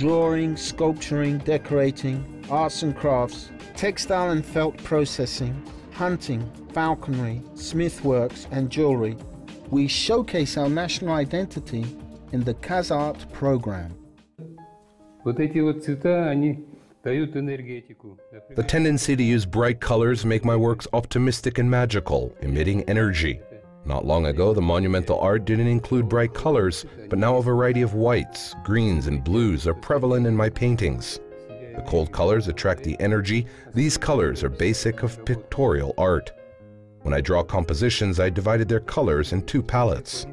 drawing, sculpturing, decorating, arts and crafts, textile and felt processing, hunting, falconry, smithworks and jewelry. We showcase our national identity in the KazArt program. The tendency to use bright colors make my works optimistic and magical, emitting energy. Not long ago, the monumental art didn't include bright colors, but now a variety of whites, greens, and blues are prevalent in my paintings. The cold colors attract the energy. These colors are basic of pictorial art. When I draw compositions, I divided their colors in two palettes.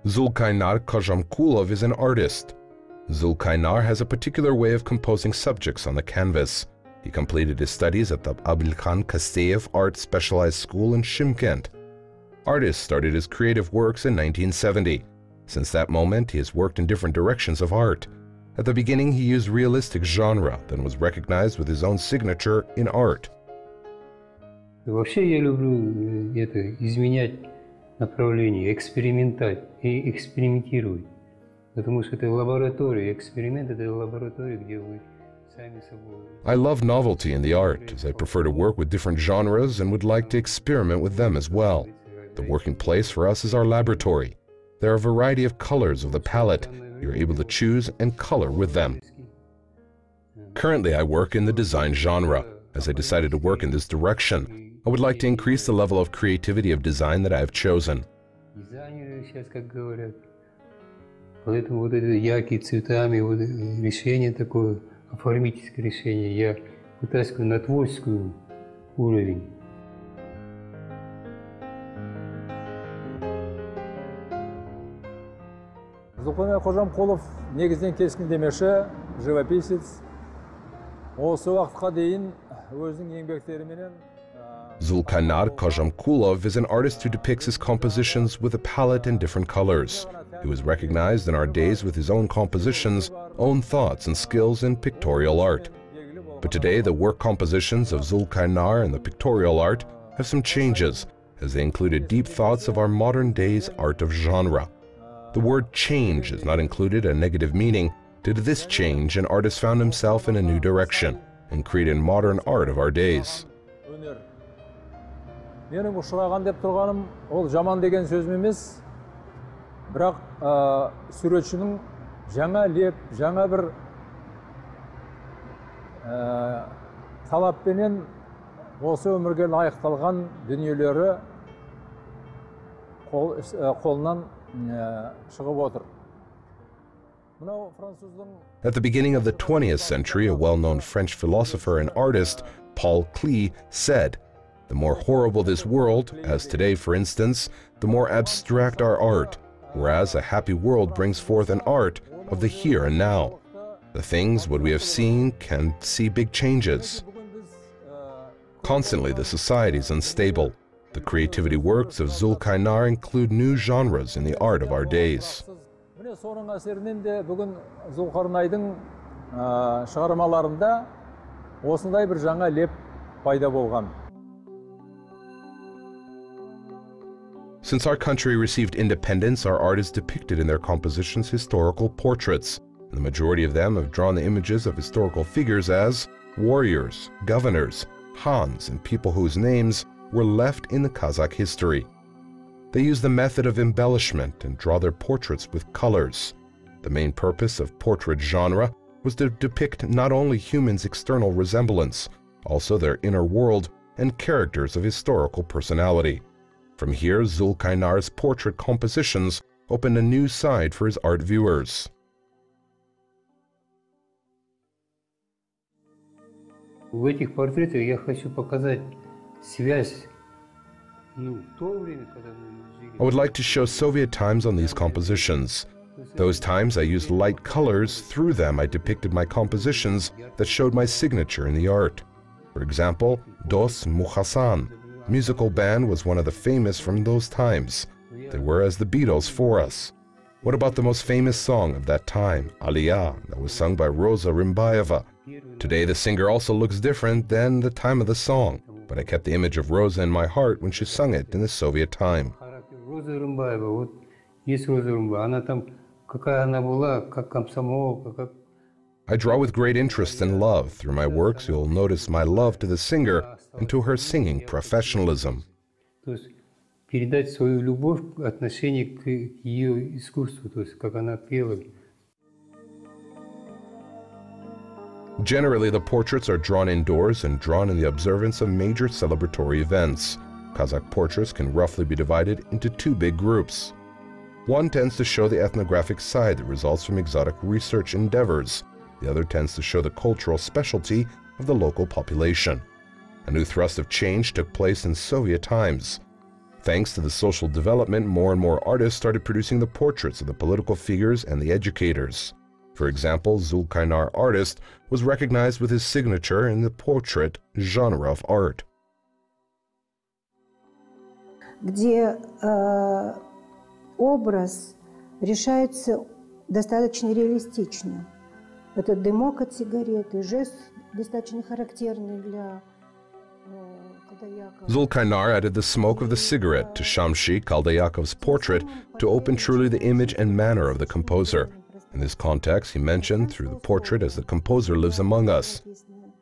Zulkainar Kozhamkulov is an artist. Zulkainar has a particular way of composing subjects on the canvas. He completed his studies at the Abylkhan Kasteyev Art Specialized School in Shymkent. Artist started his creative works in 1970. Since that moment, he has worked in different directions of art. At the beginning, he used realistic genre, then was recognized with his own signature in art. Вообще я люблю изменять направление, экспериментать и экспериментировать. Потому что это лаборатория, эксперимент это лаборатория, где вы сами собой. I love novelty in the art, as I prefer to work with different genres and would like to experiment with them as well. The working place for us is our laboratory. There are a variety of colors of the palette. You're able to choose and color with them. Currently, I work in the design genre. As I decided to work in this direction, I would like to increase the level of creativity of design that I have chosen. Поэтому вот это яркие цветами, вот решение такое, оформительское решение, я вытаскиваю на творческий уровень. Zulkainar Kozhamkulov негізден кескіндемеші, живописец. Осы уақытқа дейін өзінің еңбектеріменен Zulkainar Kozhamkulov is an artist who depicts his compositions with a palette and different colors. He was recognized in our days with his own compositions, own thoughts and skills in pictorial art. But today, the work compositions of Zulkainar and the pictorial art have some changes, as they included deep thoughts of our modern day's art of genre. The word change is not included a negative meaning. Due to this change, an artist found himself in a new direction and created modern art of our days. Менің ұшыраған деп тұрғаным, ол жаман деген сөзім емес, бірақ суретшінің жаңа леп, жаңа бір талаппенен осы өмірге лайықталған дүниелері қолынан шығып отыр. At the beginning of the 20th century, a well-known French philosopher and artist, Paul Klee, said, "The more horrible this world, as today for instance, the more abstract our art, whereas a happy world brings forth an art of the here and now. The things what we have seen can see big changes. Constantly the society is unstable. The creativity works of Zulkainar include new genres in the art of our days." Соның әсерінен де бүгін Zulkarnay'дың шығармаларында осындай бір жаңа леп пайда болған. Since our country received independence, our art is depicted in their compositions historical portraits. The majority of them have drawn the images of historical figures as warriors, governors, Khans, and people whose names were left in the Kazakh history. They use the method of embellishment and draw their portraits with colors. The main purpose of portrait genre was to depict not only humans' external resemblance, also their inner world and characters of historical personality. From here, Zulkainar's portrait compositions opened a new side for his art viewers. В этих портретах я хочу показать связь. I would like to show Soviet times on these compositions. Those times I used light colors. Through them I depicted my compositions that showed my signature in the art. For example, Dos Mukhasan, musical band, was one of the famous from those times. They were as the Beatles for us. What about the most famous song of that time, Aliyah, that was sung by Rosa Rimbayeva? Today the singer also looks different than the time of the song, but I kept the image of Rosa in my heart when she sung it in the Soviet time. есть розовая, она там, какая она была, как комсомолка, как... I draw with great interest and love. Through my works, you'll notice my love to the singer and to her singing professionalism. То есть передать свою любовь, отношение к ее искусству, то есть как она пела. Generally, the portraits are drawn indoors and drawn in the observance of major celebratory events. Kazakh portraits can roughly be divided into two big groups. One tends to show the ethnographic side that results from exotic research endeavors. The other tends to show the cultural specialty of the local population. A new thrust of change took place in Soviet times. Thanks to the social development, more and more artists started producing the portraits of the political figures and the educators. For example, Zulkainar artist was recognized with his signature in the portrait genre of art. Где образ решается достаточно реалистично. Этот дымок от сигареты, жест достаточно характерный для Zulkainar added the smoke of the cigarette to Shamshi Kaldayakov's portrait to open truly the image and manner of the composer. In this context, he mentioned through the portrait as the composer lives among us.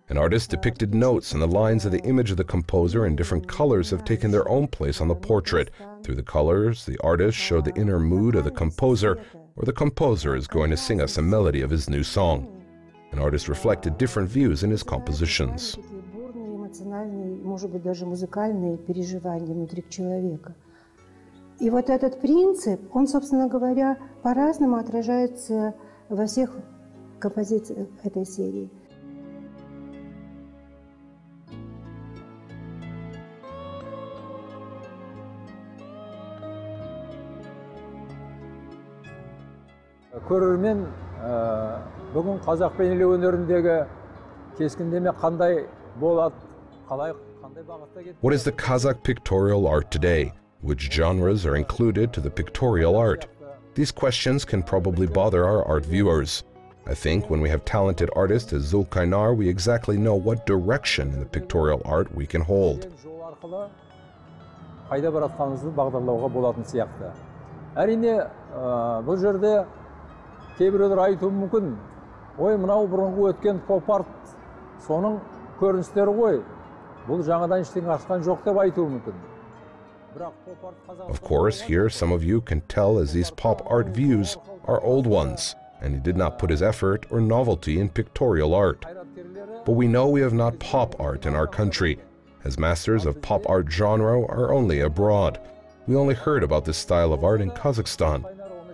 An artist depicted notes and the lines of the image of the composer in different colors have taken their own place on the portrait. Through the colors, the artist showed the inner mood of the composer, or the composer is going to sing us a melody of his new song. An artist reflected different views in his compositions. Может быть, даже музыкальные переживания внутри человека. И вот этот принцип, он, собственно говоря, по-разному отражается во всех композициях этой серии. Көрермен бүгін қазақ бейнелеу өнеріндегі кескіндеме қандай болады, қалай қандай бағытта кетті? What is the Kazakh pictorial art today? Which genres are included to the pictorial art? These questions can probably bother our art viewers. I think when we have talented artists as Zulkainar, we exactly know what direction in the pictorial art we can hold. Қайда баратқанымызды бағдарлауға болатын сияқты. Әрине, бұл жерде кейбіреулер айтуы мүмкін, ой, мынау бұрынғы өткен поп-арт, соның көріністері ғой. Бұл жаңадан ештеңе ашқан жоқ деп айтуы мүмкін. Of course, here some of you can tell as these pop art views are old ones, and he did not put his effort or novelty in pictorial art. But we know we have not pop art in our country, as masters of pop art genre are only abroad. We only heard about this style of art in Kazakhstan.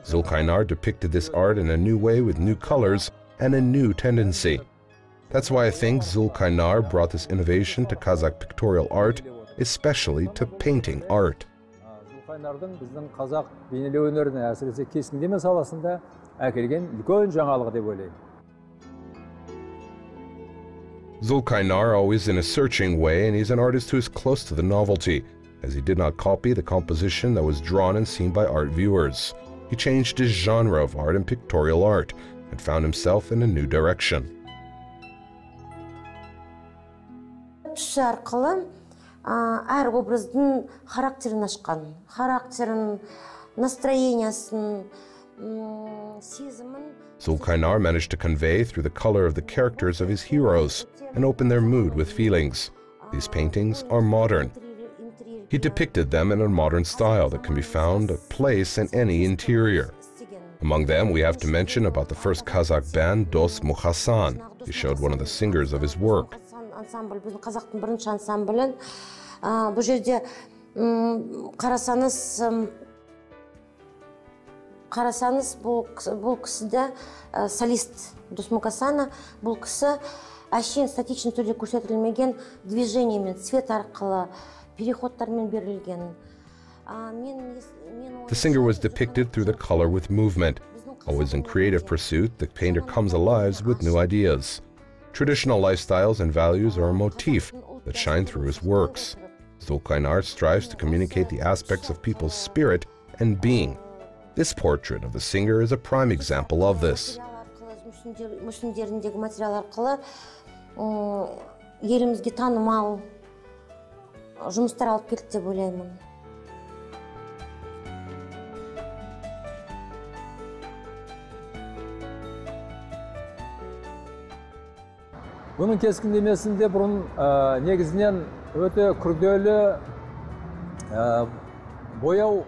Zulkainar depicted this art in a new way with new colors and a new tendency. That's why I think Zulkainar brought this innovation to Kazakh pictorial art, especially to painting art. Zulkainar біздің қазақ бейнелеу өнеріне, әсіресе кескіндеме саласында әкелген үлкен жаңалық деп ойлаймын. Zulkainar always in a searching way, and he's an artist who is close to the novelty, as he did not copy the composition that was drawn and seen by art viewers. He changed his genre of art and pictorial art, and found himself in a new direction. Әр образдың характерін ашқан, характерін, настроениясын, сезімін. Zulkainar managed to convey through the color of the characters of his heroes and open their mood with feelings. These paintings are modern. He depicted them in a modern style that can be found a place in any interior. Among them, we have to mention about the first Kazakh band, Dost Muhasan. He showed one of the singers of his work. Ансамбль, біздің қазақтың бірінші ансамблін. Бұл жерде қарасаңыз, бұл кісіде солист Дос Мухасана, бұл кісі әшейін статичный түрде көрсетілмеген движениямен, цвет арқылы, переходтармен берілген. The singer was depicted through the color with movement. Always in creative pursuit, the painter comes alive with new ideas. Traditional lifestyles and values are a motif that shine through his works. Zulkainar strives to communicate the aspects of people's spirit and being. This portrait of the singer is a prime example of this. Мүсіндеріндегі материал арқылы елімізге танымал жұмыстар алып келді деп ойлаймын. Bunun keskindемесінде бұрын негізінен өте күрделі бояу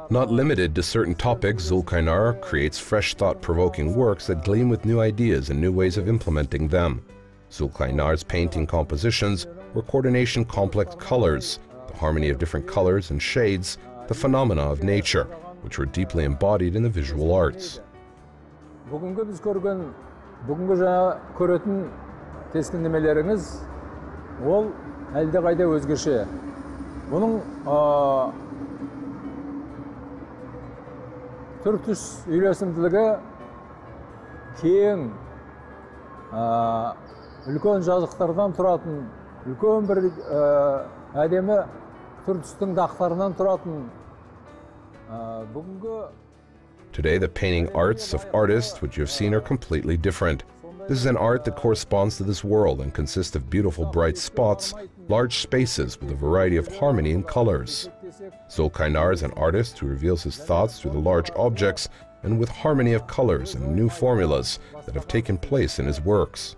Not limited to certain topics, Zulkainar creates fresh thought-provoking works that gleam with new ideas and new ways of implementing them. Zulkainar's painting compositions were coordination complex colors, the harmony of different colors and shades, the phenomena of nature, which were deeply embodied in the visual arts. Бүгінгі біз көрген, бүгінгі жаңа көретін кескіндемелеріңіз, ол әлде қайда өзгеше. Бұның түр-түс үйлесімділігі кең, үлкен жазықтардан тұратын, үлкен бір әдемі түр-түстің дақтарынан тұратын бүгінгі. Today, the painting arts of artists which you have seen are completely different. This is an art that corresponds to this world and consists of beautiful bright spots, large spaces with a variety of harmony and colors. Zulkainar is an artist who reveals his thoughts through the large objects and with harmony of colors and new formulas that have taken place in his works.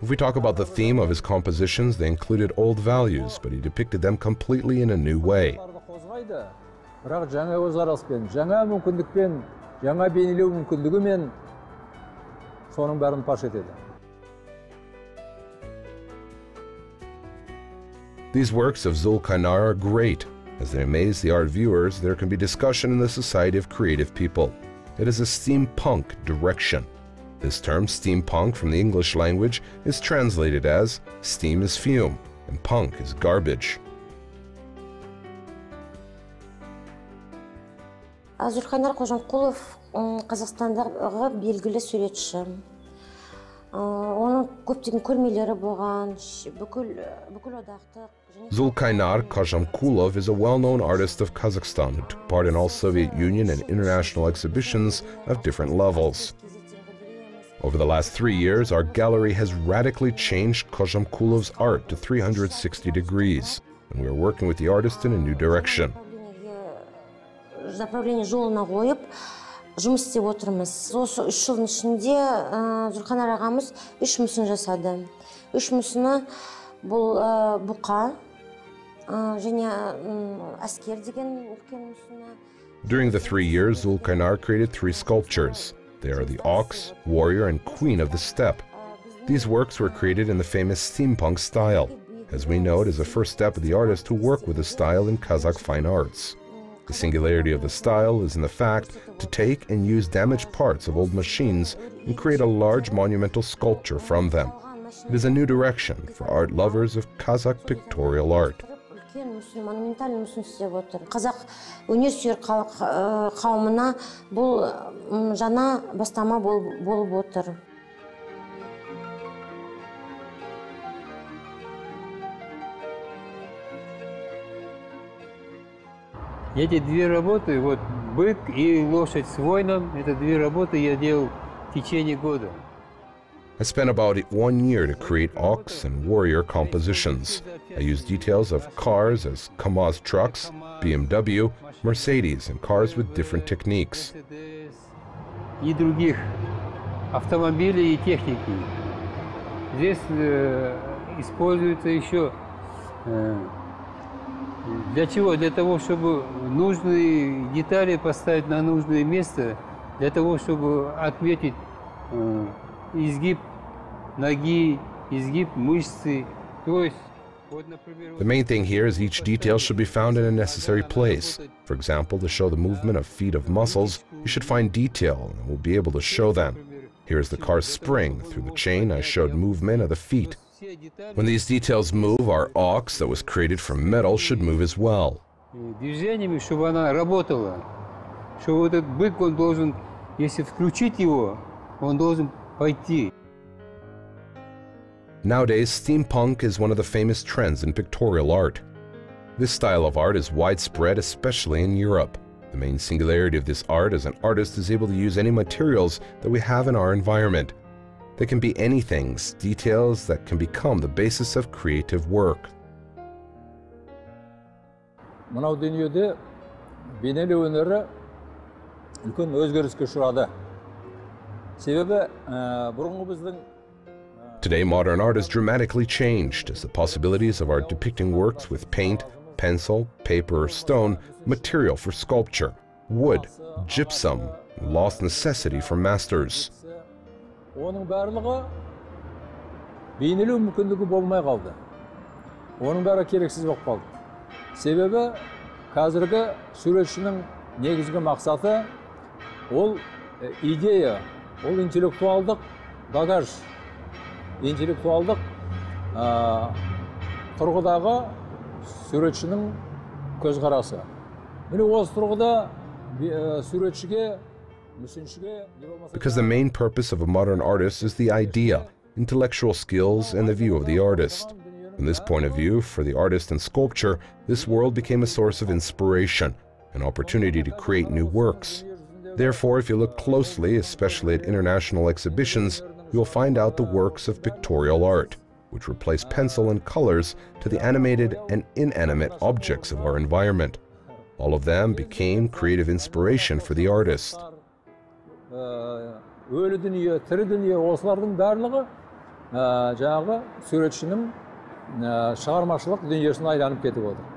If we talk about the theme of his compositions, they included old values, but he depicted them completely in a new way. Бірақ жаңа көзқараспен, жаңа мүмкіндікпен, жаңа бейнелеу мүмкіндігімен соның бәрін паш етеді. These works of Zulkainar are great. As they amaze the art viewers, there can be discussion in the society of creative people. It is a steampunk direction. This term, steampunk, from the English language, is translated as steam is fume and punk is garbage. Zulkainar Kozhamkulov Қазақстандағы белгілі суретші. Оның көптеген көрмелері болған, бүкіл одақтық. Zulkainar Kozhamkulov is a well-known artist of Kazakhstan who took part in all Soviet Union and international exhibitions of different levels. Over the last 3 years, our gallery has radically changed Kozhamkulov's art to 360 degrees, and we are working with the artist in a new direction. Направление жолына қойып, жұмыс істеп отырмыз. Осы 3 жылдың ішінде Zulkainar ағамыз 3 мүсін жасады. 3 мүсіні бұл бұқа және әскер деген үлкен мүсіні. During the 3 years, Zulkainar created 3 sculptures. They are the ox, warrior, and queen of the steppe. These works were created in the famous steampunk style. As we know, it is the first step of the artist to work with the style in Kazakh fine arts. The singularity of the style is in the fact to take and use damaged parts of old machines and create a large monumental sculpture from them. It is a new direction for art lovers of Kazakh pictorial art. Қазақ өнерсүйер қауымына бұл жаңа бастама болып отыр. Эти 2 работы, вот «Бык» и «Лошадь с воином», это 2 работы я делал в течение года. I spent about 1 year to create ox and warrior compositions. I used details of cars as KAMAZ trucks, BMW, Mercedes, and cars with different techniques. И других автомобилей и техники. Здесь используется еще для чего? Для того, чтобы нужные детали поставить на нужное место, для того, чтобы отметить изгиб ноги, изгиб мышцы. То есть, вот, например, the main thing here is each detail should be found in a necessary place. For example, to show the movement of feet of muscles, you should find detail and will be able to show them. Here is the car's spring. Through the chain, I showed movement of the feet. When these details move, our ox that was created from metal should move as well. Движениями, чтобы она работала, что вот этот бык, он должен, если включить его, он должен пойти. Nowadays, steampunk is one of the famous trends in pictorial art. This style of art is widespread, especially in Europe. The main singularity of this art is an artist is able to use any materials that we have in our environment. They can be anything, details that can become the basis of creative work. Мынау дүниеде бейнелеу өнері үлкен өзгеріске ұшырады. Себебі бұрынғы біздің Today, modern art has dramatically changed as the possibilities of art depicting works with paint, pencil, paper, or stone, material for sculpture, wood, gypsum, and lost necessity for masters. Оның барлығы бейнелеу мүмкіндігі болмай қалды. Оның бәрі керексіз болып қалды. Себебі қазіргі суретшінің негізгі мақсаты ол идея, ол интеллектуалдық багаж, интеллектуалдық тұрғыдағы суретшінің көзқарасы. Міне осы тұрғыда суретшіге, мүсіншіге... Because the main purpose of a modern artist is the idea, intellectual skills, and the view of the artist. From this point of view, for the artist in sculpture, this world became a source of inspiration, an opportunity to create new works. Therefore, if you look closely, especially at international exhibitions, you will find out the works of pictorial art, which replace pencil and colors to the animated and inanimate objects of our environment. All of them became creative inspiration for the artist. Өлі дүние, тірі дүние, осылардың барлығы жаңағы суретшінің шығармашылық дүниесіне айланып кетіп отыр.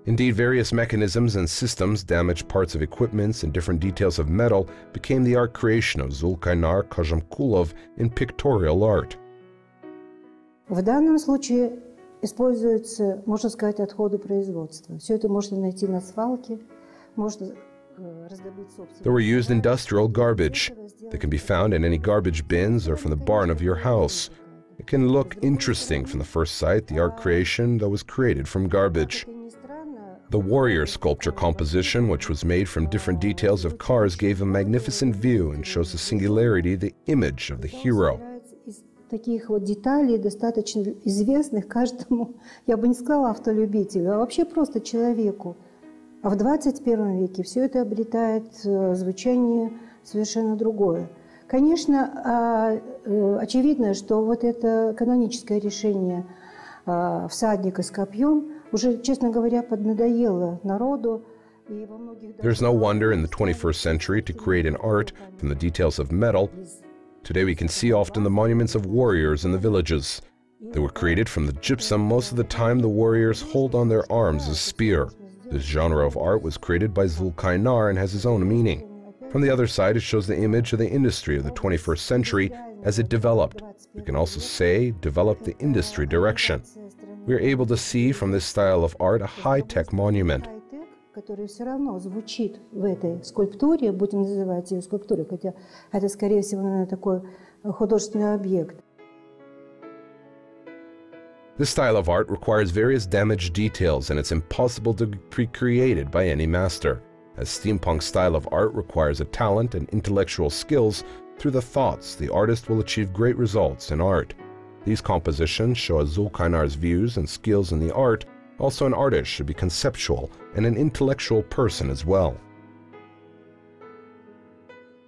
Indeed, various mechanisms and systems, damaged parts of equipments, and different details of metal became the art creation of Zulkainar Kozhamkulov in pictorial art. В данном случае используются, можно сказать, отходы производства. Все это можно найти на свалке, можно раздобыть собственно. There were used industrial garbage. They can be found in any garbage bins or from the barn of your house. It can look interesting from the first sight, the art creation that was created from garbage. The warrior sculpture composition, which was made from different details of cars, gave a magnificent view and shows the singularity, the image of the hero. Таких вот деталей, достаточно известных каждому, я бы не сказала автолюбителю, а вообще просто человеку. А в 21 веке все это обретает звучание совершенно другое. Конечно, очевидно, что вот это каноническое решение всадника с копьем уже, честно говоря, поднадоело народу. There's no wonder in the 21st century to create an art from the details of metal. Today we can see often the monuments of warriors in the villages. They were created from the gypsum. Most of the time the warriors hold on their arms a spear. This genre of art was created by Zulkainar and has its own meaning. From the other side, it shows the image of the industry of the 21st century as it developed. We can also say, developed the industry direction. We are able to see from this style of art a high-tech monument. Который все равно звучит в этой скульптуре, будем называть ее скульптурой, хотя это, скорее всего, наверное, такой художественный объект. This style of art requires various damaged details, and it's impossible to be created by any master. As steampunk style of art requires a talent and intellectual skills, through the thoughts, the artist will achieve great results in art. These compositions show Zulkainar's views and skills in the art. Also, an artist should be conceptual and an intellectual person as well.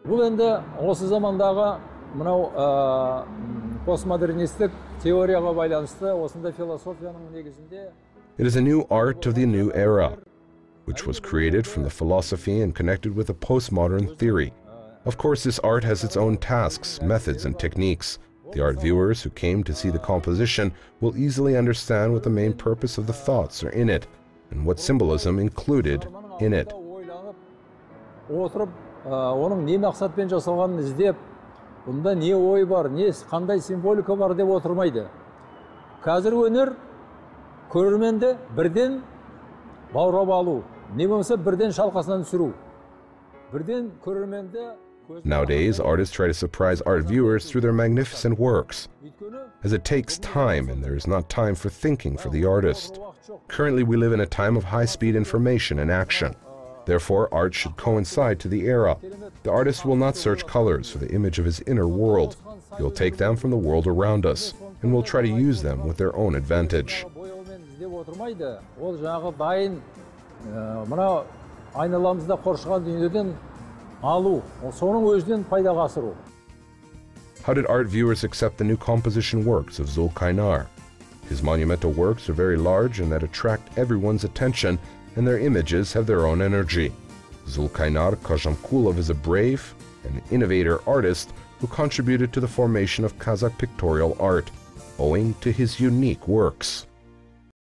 Бұл енді осы замандағы мынау постмодернистік теорияға байланысты осындай философияның негізінде. It is a new art of the new era, which was created from the philosophy and connected with a postmodern theory. Of course, this art has its own tasks, methods, and techniques. The art viewers who came to see the composition will easily understand what the main purpose of the thoughts are in it, and what symbolism included in it. Отырып, оның не мақсатпен жасалғанын іздеп, бұнда не ой бар, не қандай символика бар деп отырмайды. Қазір өнер көрерменді бірден баурап алу, не болмаса бірден шалқасынан түсіру. Бірден көрерменді. Nowadays, artists try to surprise art viewers through their magnificent works, as it takes time and there is not time for thinking for the artist. Currently, we live in a time of high-speed information and action. Therefore, art should coincide to the era. The artist will not search colors for the image of his inner world. He will take them from the world around us and will try to use them with their own advantage. How did art viewers accept the new composition works of Zulkainar? His monumental works are very large and that attract everyone's attention, and their images have their own energy. Zulkainar Kozhamkulov is a brave and innovator artist who contributed to the formation of Kazakh pictorial art, owing to his unique works.